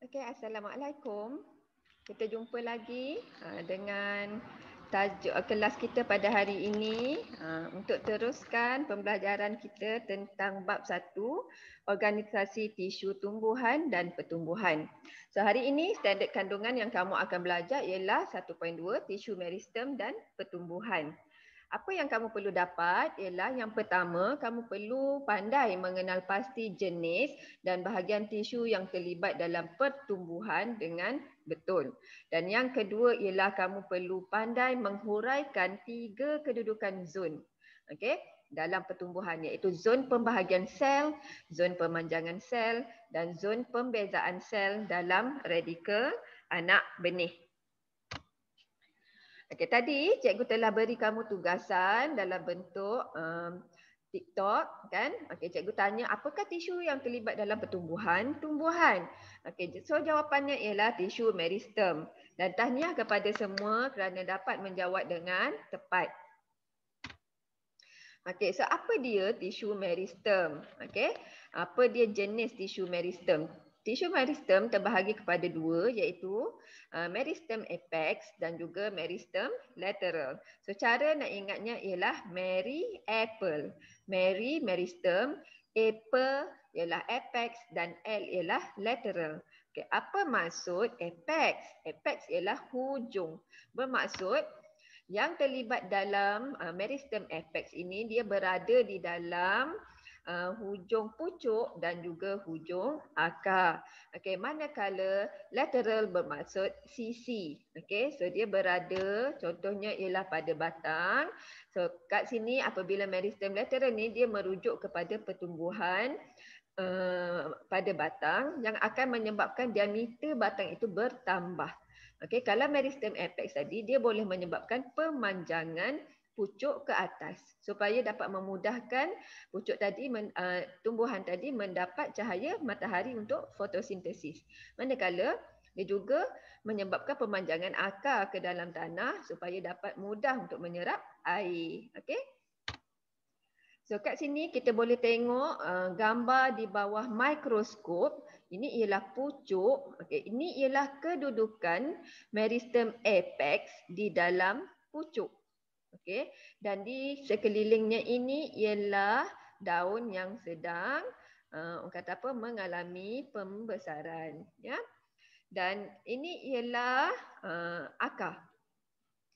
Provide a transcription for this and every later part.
Okey, Assalamualaikum. Kita jumpa lagi dengan tajuk kelas kita pada hari ini untuk teruskan pembelajaran kita tentang bab 1, organisasi tisu tumbuhan dan pertumbuhan. So hari ini standard kandungan yang kamu akan belajar ialah 1.2 tisu meristem dan pertumbuhan. Apa yang kamu perlu dapat ialah yang pertama, kamu perlu pandai mengenal pasti jenis dan bahagian tisu yang terlibat dalam pertumbuhan dengan betul. Dan yang kedua ialah kamu perlu pandai menghuraikan 3 kedudukan zon. Okey, dalam pertumbuhan iaitu zon pembahagian sel, zon pemanjangan sel dan zon pembezaan sel dalam radikel anak benih. Okey, tadi cikgu telah beri kamu tugasan dalam bentuk TikTok kan. Okey, cikgu tanya apakah tisu yang terlibat dalam pertumbuhan? Tumbuhan. Okey, so jawapannya ialah tisu meristem. Dan tahniah kepada semua kerana dapat menjawab dengan tepat. Okey, so apa dia tisu meristem? Okey, apa dia jenis tisu meristem? Tisu meristem terbahagi kepada dua iaitu meristem apex dan juga meristem lateral. So cara nak ingatnya ialah Mary apple. Mary meristem, apple ialah apex dan L ialah lateral. Okay, apa maksud apex? Apex ialah hujung. Bermaksud yang terlibat dalam meristem apex ini dia berada di dalam hujung pucuk dan juga hujung akar. Okey, manakala lateral bermaksud sisi. Okey, so dia berada contohnya ialah pada batang. So kat sini apabila meristem lateral ni dia merujuk kepada pertumbuhan pada batang yang akan menyebabkan diameter batang itu bertambah. Okey, kalau meristem apex tadi dia boleh menyebabkan pemanjangan pucuk ke atas supaya dapat memudahkan pucuk tadi tumbuhan tadi mendapat cahaya matahari untuk fotosintesis. Manakala dia juga menyebabkan pemanjangan akar ke dalam tanah supaya dapat mudah untuk menyerap air. Okey? So kat sini kita boleh tengok gambar di bawah mikroskop. Ini ialah pucuk. Okay, ini ialah kedudukan meristem apex di dalam pucuk. Okay, dan di sekelilingnya ini ialah daun yang sedang orang kata apa mengalami pembesaran. Ya, dan ini ialah akar.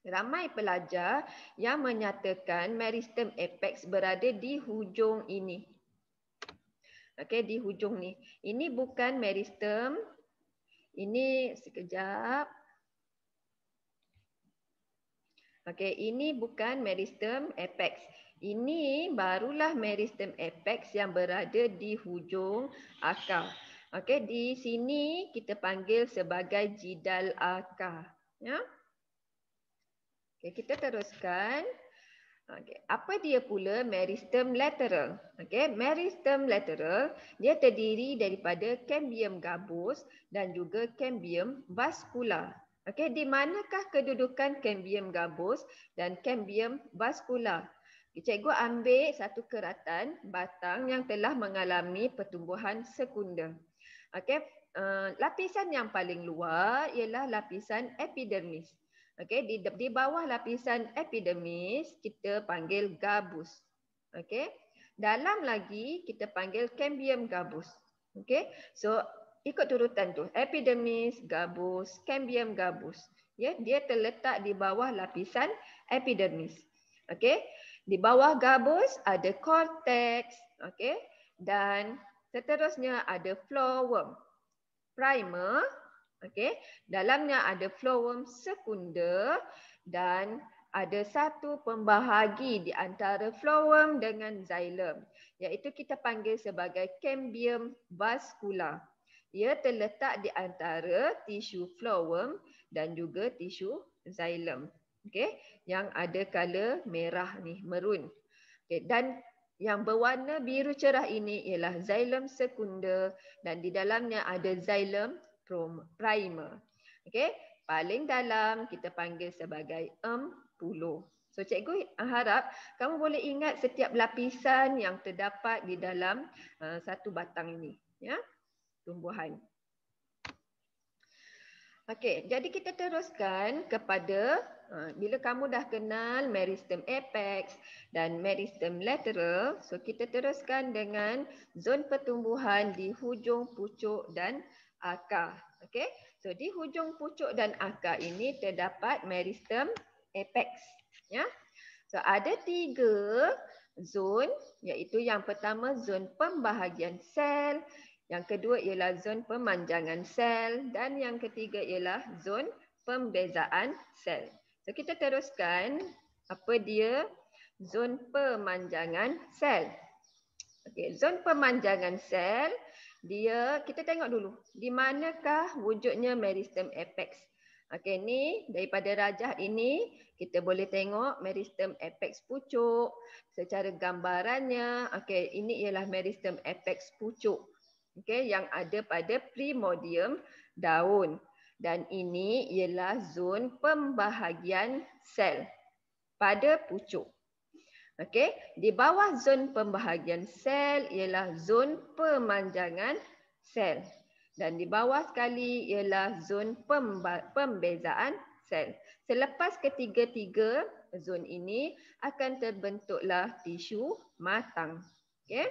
Ramai pelajar yang menyatakan meristem apex berada di hujung ini. Okey, di hujung ni. Ini bukan meristem. Ini sekejap. Okey, ini bukan meristem apex. Ini barulah meristem apex yang berada di hujung akar. Okey, di sini kita panggil sebagai jidal akar. Ya. Okay, kita teruskan. Okay. Apa dia pula meristem lateral? Okay. Meristem lateral dia terdiri daripada cambium gabus dan juga cambium vascular. Okay. Di manakah kedudukan cambium gabus dan cambium vascular? Cikgu ambil satu keratan batang yang telah mengalami pertumbuhan sekunder. Okay. Lapisan yang paling luar ialah lapisan epidermis. Okey, di bawah lapisan epidermis kita panggil gabus. Okey. Dalam lagi kita panggil cambium gabus. Okey. So ikut turutan tu, epidermis, gabus, cambium gabus. Ya, dia terletak di bawah lapisan epidermis. Okey. Di bawah gabus ada cortex, okey. Dan seterusnya ada flowerworm. Primer. Okey, dalamnya ada flowerworm sekunder dan ada satu pembahagi di antara flowerworm dengan xylem, iaitu kita panggil sebagai cambium vascular. Ia terletak di antara tisu flowerworm dan juga tisu xylem. Okey, yang ada color merah ni, merun. Okey, dan yang berwarna biru cerah ini ialah xylem sekunder dan di dalamnya ada xylem primer. Okey, paling dalam kita panggil sebagai empulo. So cikgu harap kamu boleh ingat setiap lapisan yang terdapat di dalam satu batang ini, ya. Tumbuhan. Okey, jadi kita teruskan kepada bila kamu dah kenal meristem apex dan meristem lateral, so kita teruskan dengan zon pertumbuhan di hujung pucuk dan akar. Okey. So di hujung pucuk dan akar ini terdapat meristem apex, ya. So ada 3 zon, iaitu yang pertama zon pembahagian sel, yang kedua ialah zon pemanjangan sel dan yang ketiga ialah zon pembezaan sel. So kita teruskan apa dia zon pemanjangan sel. Okey, zon pemanjangan sel dia kita tengok dulu di manakah wujudnya meristem apex. Okey, ni daripada rajah ini kita boleh tengok meristem apex pucuk secara gambarannya. Okey, ini ialah meristem apex pucuk. Okey, yang ada pada primordium daun dan ini ialah zon pembahagian sel pada pucuk. Okey, di bawah zon pembahagian sel ialah zon pemanjangan sel dan di bawah sekali ialah zon pembezaan sel. Selepas ketiga-tiga zon ini akan terbentuklah tisu matang. Okey.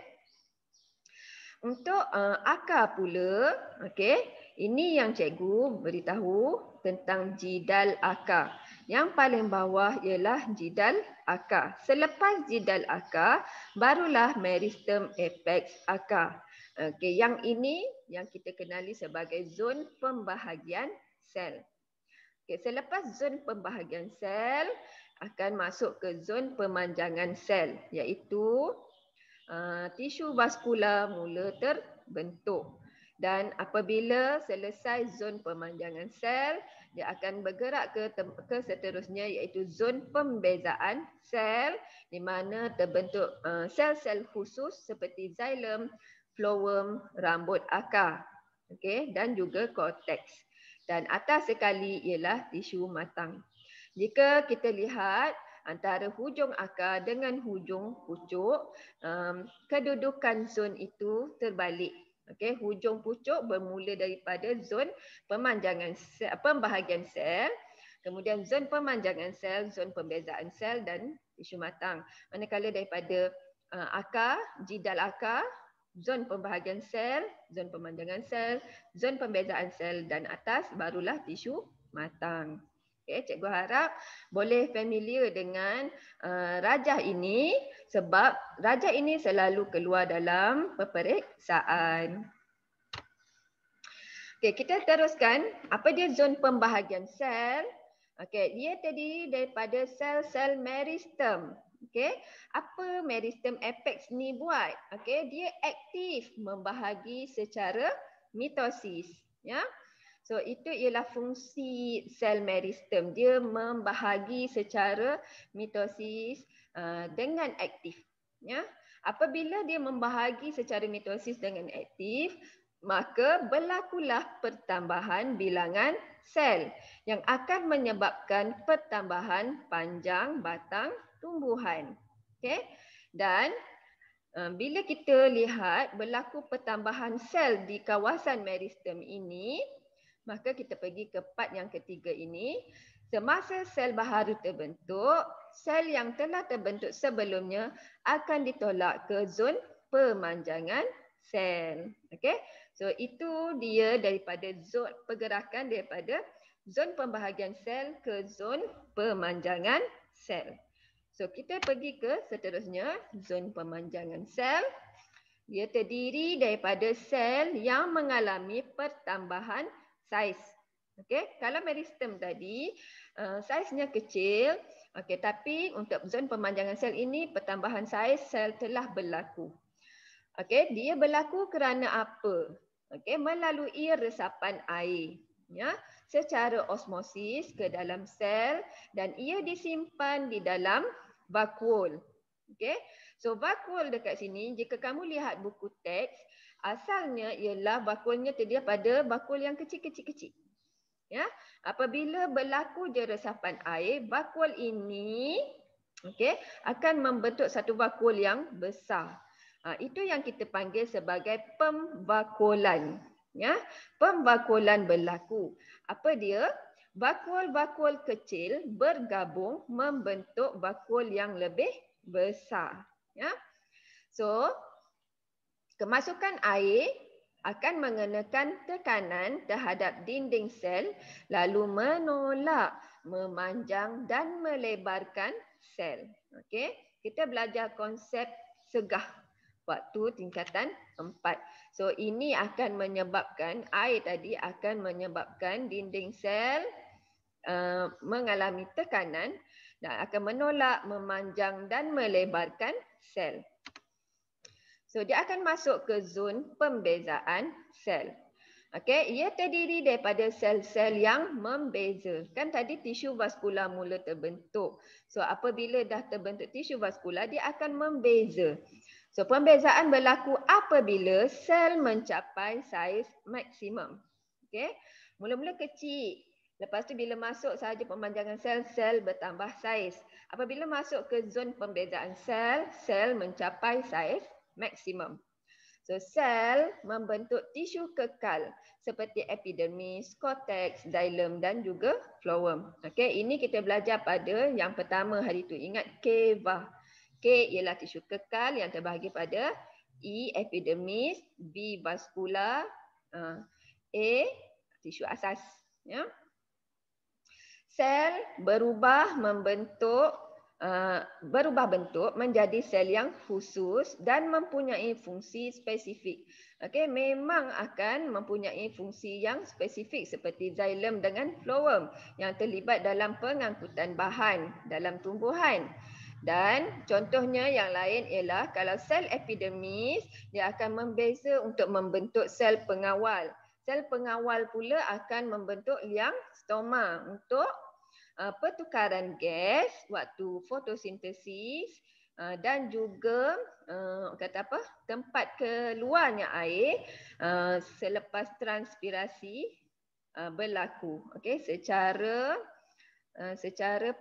Untuk akar pula, okey, ini yang cikgu beritahu tentang jidal akar. Yang paling bawah ialah jidal akar. Selepas jidal akar, barulah meristem apex akar. Okey, yang ini yang kita kenali sebagai zon pembahagian sel. Okey, selepas zon pembahagian sel akan masuk ke zon pemanjangan sel, iaitu tisu vaskular mula terbentuk. Dan apabila selesai zon pemanjangan sel, dia akan bergerak ke seterusnya iaitu zon pembezaan sel di mana terbentuk sel-sel khusus seperti xilem, phloem, rambut akar. Okey, dan juga korteks. Dan atas sekali ialah tisu matang. Jika kita lihat antara hujung akar dengan hujung pucuk, kedudukan zon itu terbalik. Okey, hujung pucuk bermula daripada zon pemanjangan sel, pembahagian sel, kemudian zon pemanjangan sel, zon pembezaan sel dan tisu matang. Manakala daripada akar, jidal akar, zon pembahagian sel, zon pemanjangan sel, zon pembezaan sel dan atas barulah tisu matang. Okay, cikgu harap boleh familiar dengan rajah ini sebab rajah ini selalu keluar dalam peperiksaan. Okay, kita teruskan. Apa dia zon pembahagian sel? Okay, dia terdiri daripada sel-sel meristem. Okay, apa meristem apex ni buat? Okay, dia aktif membahagi secara mitosis. Ya. So itu ialah fungsi sel meristem. Dia membahagi secara mitosis dengan aktif. Ya. Apabila dia membahagi secara mitosis dengan aktif, maka berlakulah pertambahan bilangan sel yang akan menyebabkan pertambahan panjang batang tumbuhan. Okay? Dan bila kita lihat berlaku pertambahan sel di kawasan meristem ini, maka kita pergi ke part yang ketiga ini. Semasa sel baharu terbentuk, sel yang telah terbentuk sebelumnya akan ditolak ke zon pemanjangan sel. Okey. So itu dia daripada zon pergerakan daripada zon pembahagian sel ke zon pemanjangan sel. So kita pergi ke seterusnya, zon pemanjangan sel. Dia terdiri daripada sel yang mengalami pertambahan saiz. Okey, kalau meristem tadi saiznya kecil, okey, tapi untuk zon pemanjangan sel ini pertambahan saiz sel telah berlaku. Okey, dia berlaku kerana apa? Okey, melalui resapan air, ya, secara osmosis ke dalam sel dan ia disimpan di dalam vakuol. Okey. So vakuol dekat sini, jika kamu lihat buku teks, asalnya ialah vakuolnya terdapat pada vakuol yang kecil-kecil. Ya, apabila berlaku je resapan air, vakuol ini okey akan membentuk satu vakuol yang besar. Itu yang kita panggil sebagai pemvakuolan. Ya, pembakulan berlaku. Apa dia? Bakul-bakul kecil bergabung membentuk bakul yang lebih besar. Ya. So, kemasukan air akan mengenakan tekanan terhadap dinding sel lalu menolak, memanjang dan melebarkan sel. Okey, kita belajar konsep segah waktu tingkatan 4. So ini akan menyebabkan air tadi akan menyebabkan dinding sel mengalami tekanan dan akan menolak, memanjang dan melebarkan sel. So dia akan masuk ke zon pembezaan sel. Okey, ia terdiri daripada sel-sel yang membeza. Kan tadi tisu vaskular mula terbentuk. So apabila dah terbentuk tisu vaskular, dia akan membeza. So pembezaan berlaku apabila sel mencapai saiz maksimum. Okey, mula-mula kecil. Lepas tu bila masuk sahaja pemanjangan sel, sel bertambah saiz. Apabila masuk ke zon pembezaan sel, sel mencapai saiz maksimum. So sel membentuk tisu kekal seperti epidermis, korteks, xylem dan juga phloem. Okey, ini kita belajar pada yang pertama hari itu. Ingat K-VAH. K ialah tisu kekal yang terbahagi pada E epidermis, B vaskular, A tisu asas. Ya. Sel berubah bentuk menjadi sel yang khusus dan mempunyai fungsi spesifik. Okey, memang akan mempunyai fungsi yang spesifik seperti xylem dengan phloem yang terlibat dalam pengangkutan bahan dalam tumbuhan. Dan contohnya yang lain ialah kalau sel epidermis, dia akan membeza untuk membentuk sel pengawal. Sel pengawal pula akan membentuk liang stoma untuk pertukaran gas waktu fotosintesis dan juga tempat keluarnya air selepas transpirasi berlaku. Okey, secara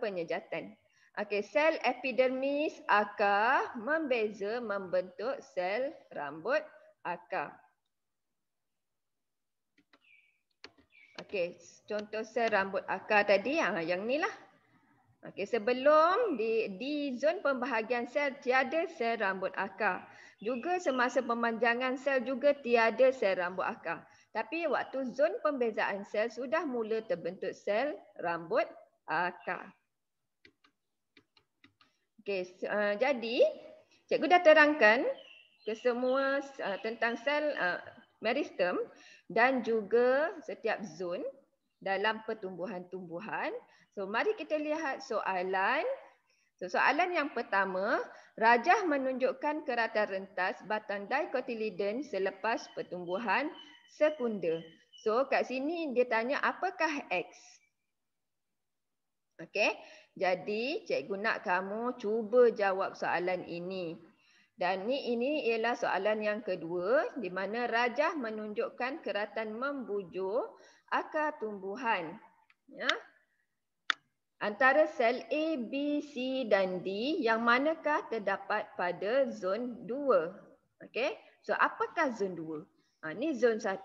penyejatan. Okey, sel epidermis akar membeza membentuk sel rambut akar. Okey, contoh sel rambut akar tadi yang ni lah. Okey, sebelum di zon pembahagian sel tiada sel rambut akar. Juga semasa pemanjangan sel juga tiada sel rambut akar. Tapi waktu zon pembezaan sel sudah mula terbentuk sel rambut akar. Okey, jadi cikgu dah terangkan kesemua tentang sel meristem dan juga setiap zon dalam pertumbuhan-tumbuhan. So mari kita lihat soalan. So soalan yang pertama, rajah menunjukkan keratan rentas batang dicotyledon selepas pertumbuhan sekunder. So kat sini dia tanya apakah X? Okey. Jadi cikgu nak kamu cuba jawab soalan ini. Dan ini ialah soalan yang kedua di mana rajah menunjukkan keratan membujur akar tumbuhan. Ya. Antara sel A, B, C dan D yang manakah terdapat pada zon 2? Okey. So apakah zon 2? Ni zon 1.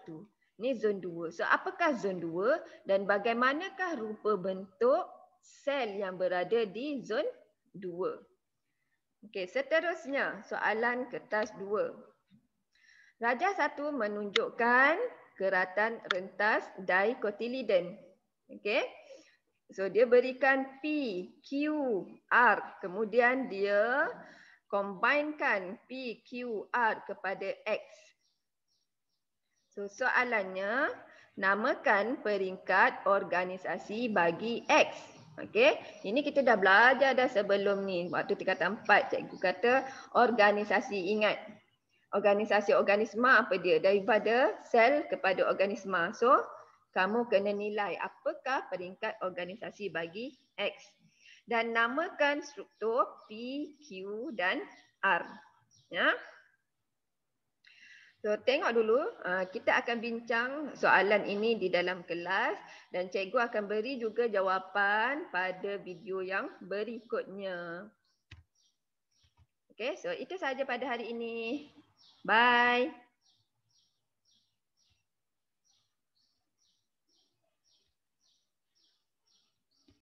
Ni zon 2. So apakah zon 2 dan bagaimanakah rupa bentuk sel yang berada di zon 2? Okey, seterusnya soalan kertas 2. Rajah 1 menunjukkan keratan rentas dicotyledon. Okey. So dia berikan P, Q, R. Kemudian dia combinekan P, Q, R kepada X. So soalannya, namakan peringkat organisasi bagi X. Okey, ini kita dah belajar dah sebelum ni. Waktu tingkatan 4 cikgu kata organisasi. Ingat, organisasi organisma apa dia? Daripada sel kepada organisma. So, kamu kena nilai apakah peringkat organisasi bagi X. Dan namakan struktur P, Q dan R. Ya. So tengok dulu, kita akan bincang soalan ini di dalam kelas dan cikgu akan beri juga jawapan pada video yang berikutnya. Okay, so itu sahaja pada hari ini. Bye.